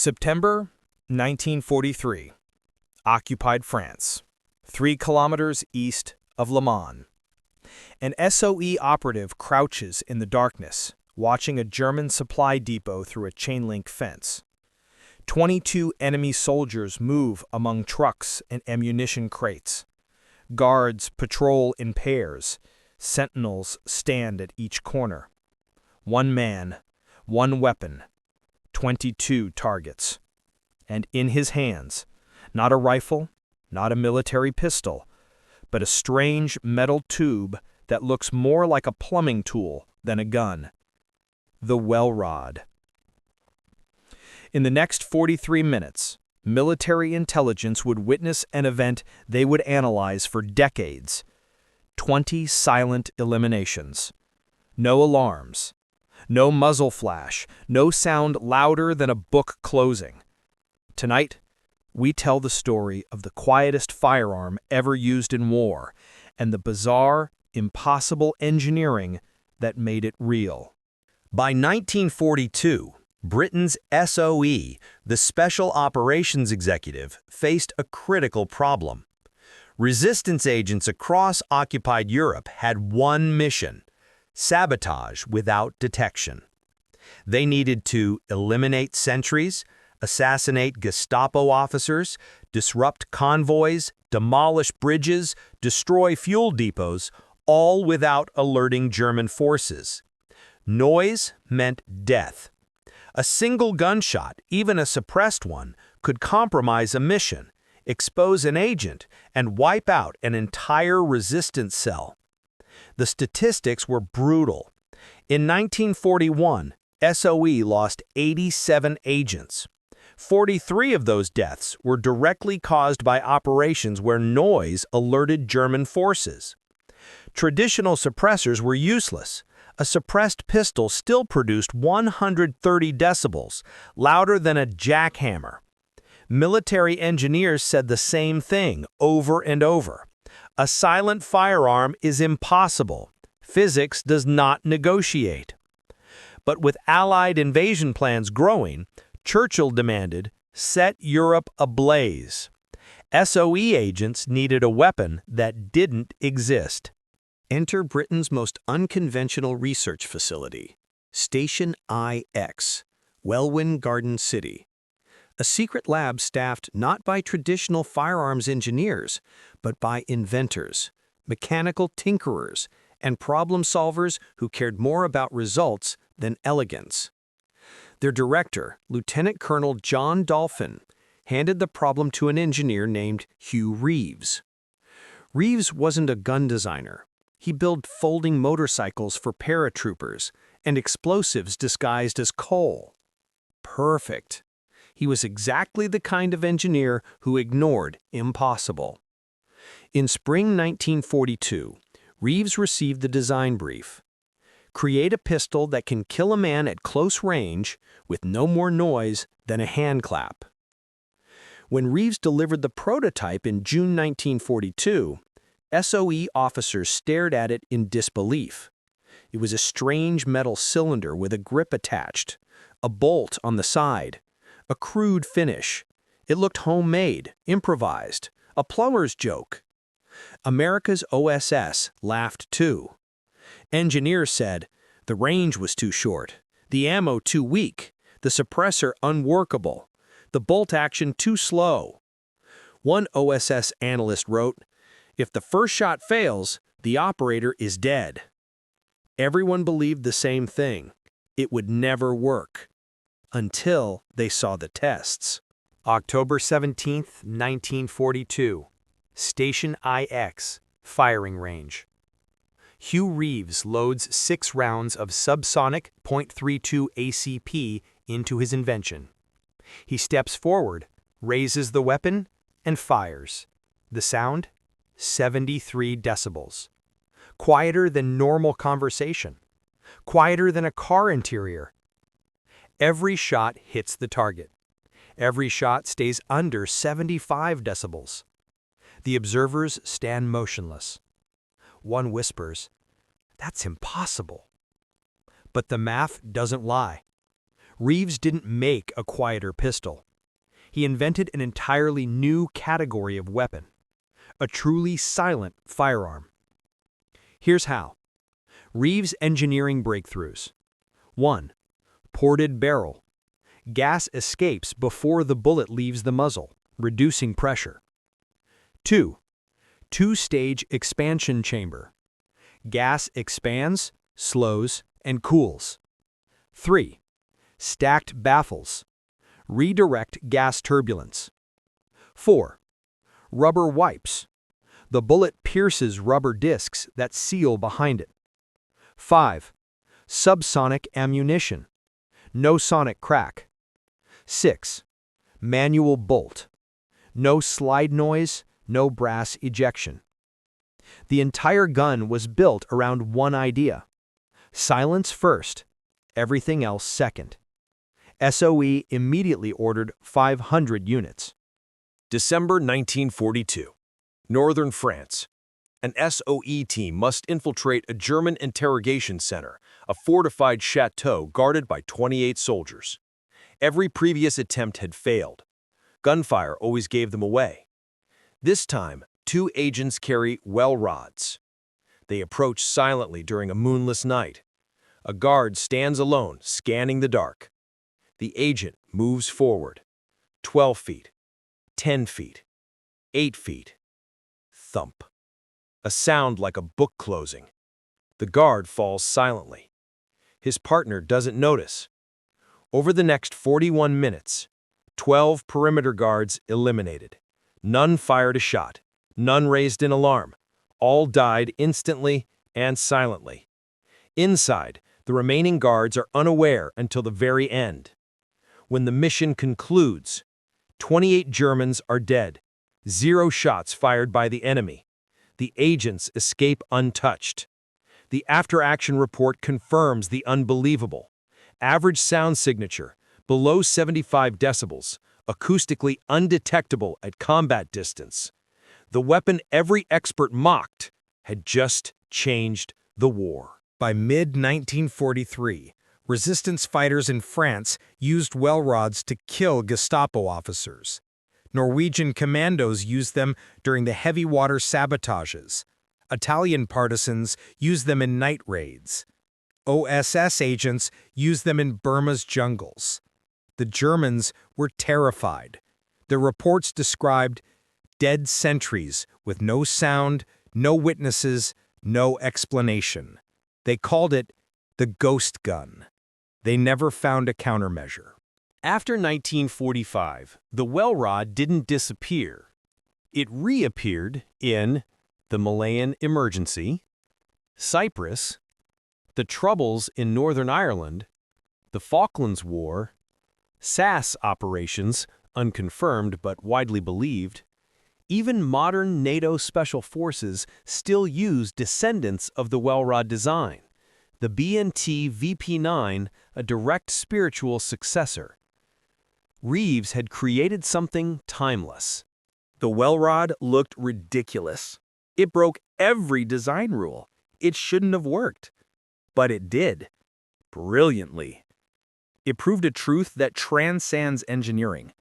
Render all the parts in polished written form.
September 1943. Occupied France, 3 kilometers east of Le Mans. An SOE operative crouches in the darkness, watching a German supply depot through a chain-link fence. 22 enemy soldiers move among trucks and ammunition crates. Guards patrol in pairs. Sentinels stand at each corner. 1 man, 1 weapon, 22 targets. And in his hands, not a rifle, not a military pistol, but a strange metal tube that looks more like a plumbing tool than a gun. The Wellrod. In the next 43 minutes, military intelligence would witness an event they would analyze for decades. 20 silent eliminations. No alarms. No muzzle flash. No sound louder than a book closing. Tonight, we tell the story of the quietest firearm ever used in war and the bizarre, impossible engineering that made it real. By 1942, Britain's SOE, the Special Operations Executive, faced a critical problem. Resistance agents across occupied Europe had one mission: sabotage without detection. They needed to eliminate sentries, assassinate Gestapo officers, disrupt convoys, demolish bridges, destroy fuel depots, all without alerting German forces. Noise meant death. A single gunshot, even a suppressed one, could compromise a mission, expose an agent, and wipe out an entire resistance cell. The statistics were brutal. In 1941, SOE lost 87 agents. 43 of those deaths were directly caused by operations where noise alerted German forces. Traditional suppressors were useless. A suppressed pistol still produced 130 decibels, louder than a jackhammer. Military engineers said the same thing over and over. A silent firearm is impossible. Physics does not negotiate. But with Allied invasion plans growing, Churchill demanded, "Set Europe ablaze." SOE agents needed a weapon that didn't exist. Enter Britain's most unconventional research facility, Station IX, Welwyn Garden City. A secret lab staffed not by traditional firearms engineers, but by inventors, mechanical tinkerers, and problem solvers who cared more about results than elegance. Their director, Lieutenant Colonel John Dolphin, handed the problem to an engineer named Hugh Reeves. Reeves wasn't a gun designer. He built folding motorcycles for paratroopers and explosives disguised as coal. Perfect. He was exactly the kind of engineer who ignored impossible. In spring 1942, Reeves received the design brief. Create a pistol that can kill a man at close range with no more noise than a hand clap. When Reeves delivered the prototype in June 1942, SOE officers stared at it in disbelief. It was a strange metal cylinder with a grip attached, a bolt on the side, a crude finish. It looked homemade, improvised, a plumber's joke. America's OSS laughed too. Engineers said, the range was too short, the ammo too weak, the suppressor unworkable, the bolt action too slow. One OSS analyst wrote, "If the first shot fails, the operator is dead." Everyone believed the same thing. It would never work. Until they saw the tests. October 17, 1942. Station IX, firing range. Hugh Reeves loads 6 rounds of subsonic .32 ACP into his invention. He steps forward, raises the weapon, and fires. The sound? 73 decibels. Quieter than normal conversation. Quieter than a car interior. Every shot hits the target. Every shot stays under 75 decibels. The observers stand motionless. One whispers, "That's impossible." But the math doesn't lie. Reeves didn't make a quieter pistol. He invented an entirely new category of weapon, a truly silent firearm. Here's how. Reeves' engineering breakthroughs. 1. Ported barrel. Gas escapes before the bullet leaves the muzzle, reducing pressure. 2. Two-stage expansion chamber. Gas expands, slows, and cools. 3. Stacked baffles. Redirect gas turbulence. 4. Rubber wipes. The bullet pierces rubber discs that seal behind it. 5. Subsonic ammunition. No sonic crack. 6. Manual bolt. No slide noise, no brass ejection. The entire gun was built around one idea. Silence first, everything else second. SOE immediately ordered 500 units. December 1942. Northern France. An SOE team must infiltrate a German interrogation center, a fortified chateau guarded by 28 soldiers. Every previous attempt had failed. Gunfire always gave them away. This time, 2 agents carry Wellrods. They approach silently during a moonless night. A guard stands alone, scanning the dark. The agent moves forward. 12 feet, 10 feet, 8 feet. Thump. A sound like a book closing. The guard falls silently. His partner doesn't notice. Over the next 41 minutes, 12 perimeter guards eliminated. None fired a shot. None raised an alarm. All died instantly and silently. Inside, the remaining guards are unaware until the very end. When the mission concludes, 28 Germans are dead. 0 shots fired by the enemy. The agents escape untouched. The after-action report confirms the unbelievable. Average sound signature, below 75 decibels, acoustically undetectable at combat distance. The weapon every expert mocked had just changed the war. By mid-1943, resistance fighters in France used Wellrods to kill Gestapo officers. Norwegian commandos used them during the heavy water sabotages. Italian partisans used them in night raids. OSS agents used them in Burma's jungles. The Germans were terrified. Their reports described dead sentries with no sound, no witnesses, no explanation. They called it the ghost gun. They never found a countermeasure. After 1945, the Wellrod didn't disappear. It reappeared in the Malayan Emergency, Cyprus, the Troubles in Northern Ireland, the Falklands War, SAS operations, unconfirmed but widely believed. Even modern NATO special forces still use descendants of the Wellrod design, the B&T VP9, a direct spiritual successor. Reeves had created something timeless. The Wellrod looked ridiculous. It broke every design rule. It shouldn't have worked. But it did. Brilliantly. It proved a truth that transcends engineering.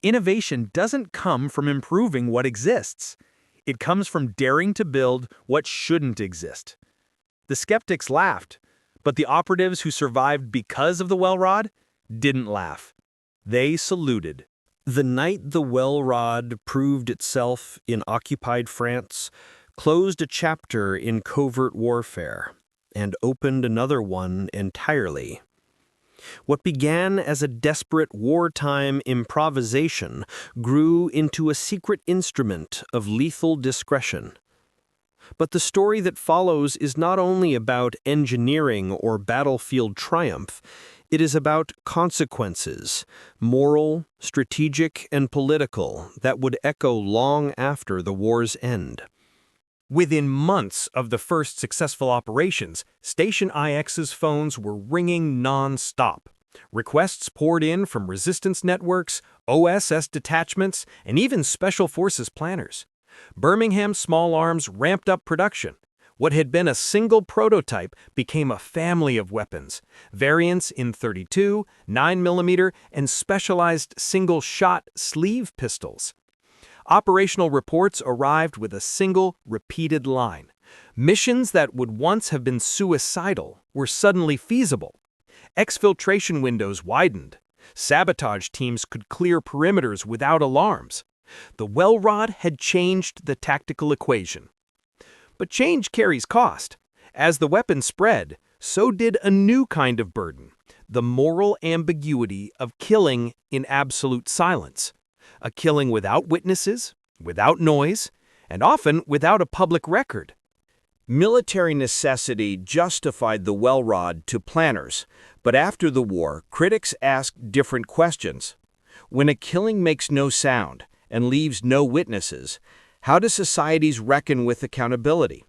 Innovation doesn't come from improving what exists. It comes from daring to build what shouldn't exist. The skeptics laughed, but the operatives who survived because of the Wellrod didn't laugh. They saluted. The night the Wellrod proved itself in occupied France closed a chapter in covert warfare and opened another one entirely. What began as a desperate wartime improvisation grew into a secret instrument of lethal discretion. But the story that follows is not only about engineering or battlefield triumph, it is about consequences, moral, strategic, and political, that would echo long after the war's end. Within months of the first successful operations, Station IX's phones were ringing non-stop. Requests poured in from resistance networks, OSS detachments, and even Special Forces planners. Birmingham Small Arms ramped up production. What had been a single prototype became a family of weapons, variants in .32, 9mm, and specialized single-shot sleeve pistols. Operational reports arrived with a single, repeated line. Missions that would once have been suicidal were suddenly feasible. Exfiltration windows widened. Sabotage teams could clear perimeters without alarms. The Wellrod had changed the tactical equation. But change carries cost. As the weapon spread, so did a new kind of burden, the moral ambiguity of killing in absolute silence. A killing without witnesses, without noise, and often without a public record. Military necessity justified the Wellrod to planners, but after the war, critics asked different questions. When a killing makes no sound and leaves no witnesses, how do societies reckon with accountability?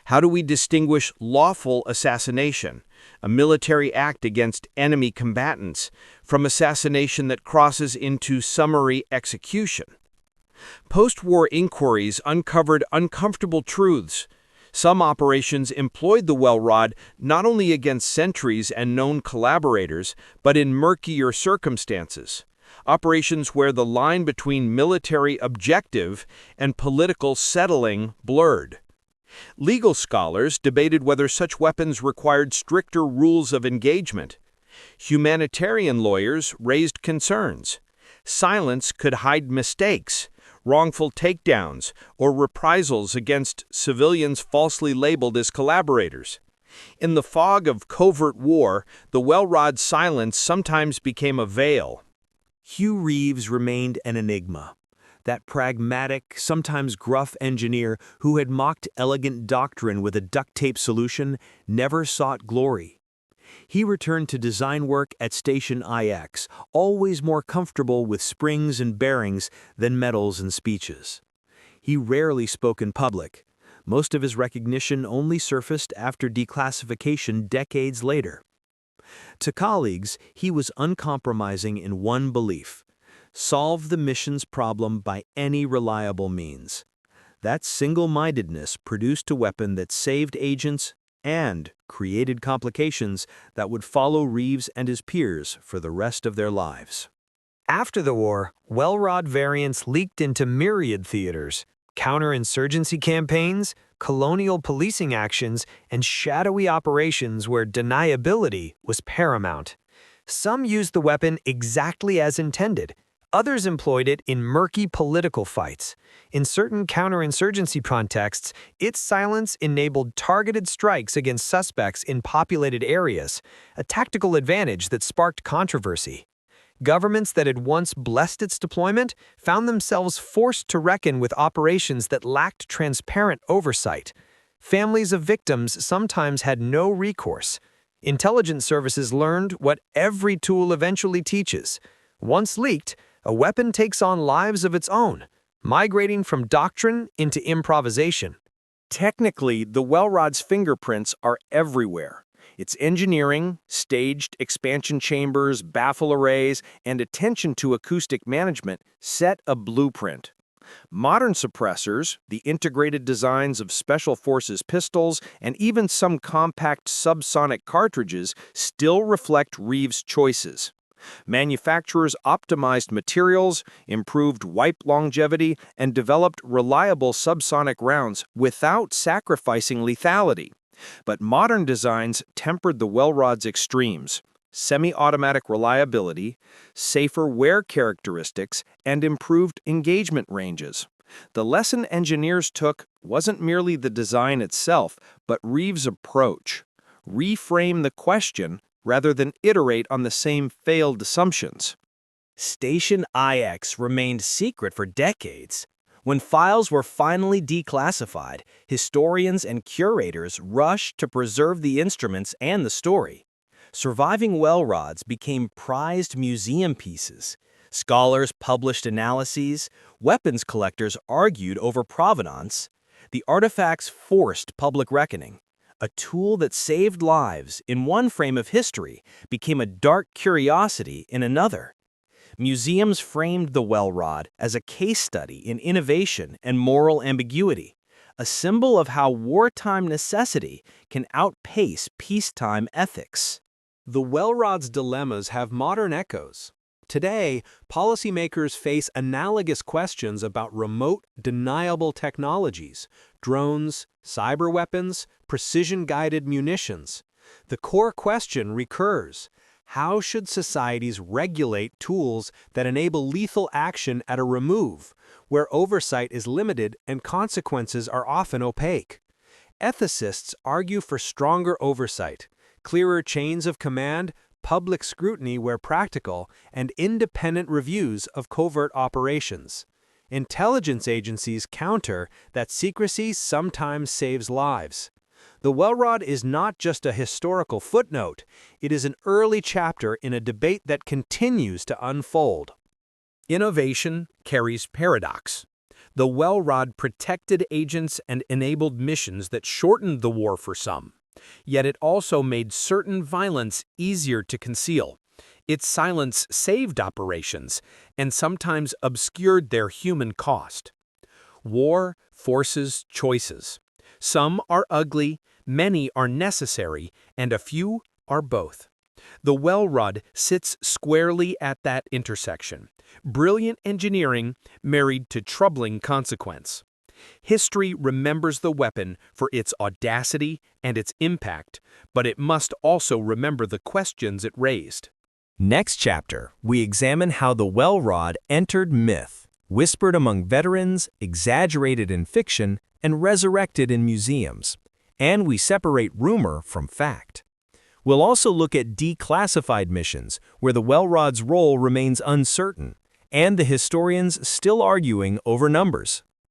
How do we distinguish lawful assassination, a military act against enemy combatants, from assassination that crosses into summary execution? Post-war inquiries uncovered uncomfortable truths. Some operations employed the Wellrod not only against sentries and known collaborators, but in murkier circumstances. Operations where the line between military objective and political settling blurred. Legal scholars debated whether such weapons required stricter rules of engagement. Humanitarian lawyers raised concerns. Silence could hide mistakes, wrongful takedowns, or reprisals against civilians falsely labeled as collaborators. In the fog of covert war, the Wellrod's silence sometimes became a veil. Hugh Reeves remained an enigma. That pragmatic, sometimes gruff engineer who had mocked elegant doctrine with a duct-tape solution never sought glory. He returned to design work at Station IX, always more comfortable with springs and bearings than medals and speeches. He rarely spoke in public. Most of his recognition only surfaced after declassification decades later. To colleagues, he was uncompromising in one belief: solve the mission's problem by any reliable means. That single-mindedness produced a weapon that saved agents and created complications that would follow Reeves and his peers for the rest of their lives. After the war, Wellrod variants leaked into myriad theaters: counterinsurgency campaigns, colonial policing actions, and shadowy operations where deniability was paramount. Some used the weapon exactly as intended. Others employed it in murky political fights. In certain counterinsurgency contexts, its silence enabled targeted strikes against suspects in populated areas, a tactical advantage that sparked controversy. Governments that had once blessed its deployment found themselves forced to reckon with operations that lacked transparent oversight. Families of victims sometimes had no recourse. Intelligence services learned what every tool eventually teaches. Once leaked, a weapon takes on lives of its own, migrating from doctrine into improvisation. Technically, the Wellrod's fingerprints are everywhere. Its engineering, staged expansion chambers, baffle arrays, and attention to acoustic management set a blueprint. Modern suppressors, the integrated designs of Special Forces pistols, and even some compact subsonic cartridges still reflect Reeves' choices. Manufacturers optimized materials, improved wipe longevity, and developed reliable subsonic rounds without sacrificing lethality. But modern designs tempered the Wellrod's extremes: semi-automatic reliability, safer wear characteristics, and improved engagement ranges. The lesson engineers took wasn't merely the design itself, but Reeves' approach: reframe the question rather than iterate on the same failed assumptions. Station IX remained secret for decades. When files were finally declassified, historians and curators rushed to preserve the instruments and the story. Surviving Wellrods became prized museum pieces. Scholars published analyses, weapons collectors argued over provenance. The artifacts forced public reckoning. A tool that saved lives in one frame of history became a dark curiosity in another. Museums framed the Wellrod as a case study in innovation and moral ambiguity, a symbol of how wartime necessity can outpace peacetime ethics. The Wellrod's dilemmas have modern echoes. Today, policymakers face analogous questions about remote, deniable technologies, drones, cyber weapons, precision-guided munitions. The core question recurs: how should societies regulate tools that enable lethal action at a remove, where oversight is limited and consequences are often opaque? Ethicists argue for stronger oversight, clearer chains of command, public scrutiny where practical, and independent reviews of covert operations. Intelligence agencies counter that secrecy sometimes saves lives. The Wellrod is not just a historical footnote, it is an early chapter in a debate that continues to unfold. Innovation carries paradox. The Wellrod protected agents and enabled missions that shortened the war for some. Yet it also made certain violence easier to conceal. Its silence saved operations and sometimes obscured their human cost. War forces choices. Some are ugly, many are necessary, and a few are both. The Wellrod sits squarely at that intersection. Brilliant engineering married to troubling consequence. History remembers the weapon for its audacity and its impact, but it must also remember the questions it raised. Next chapter, we examine how the Wellrod entered myth, whispered among veterans, exaggerated in fiction, and resurrected in museums. And we separate rumor from fact. We'll also look at declassified missions, where the Wellrod's role remains uncertain, and the historians still arguing over numbers.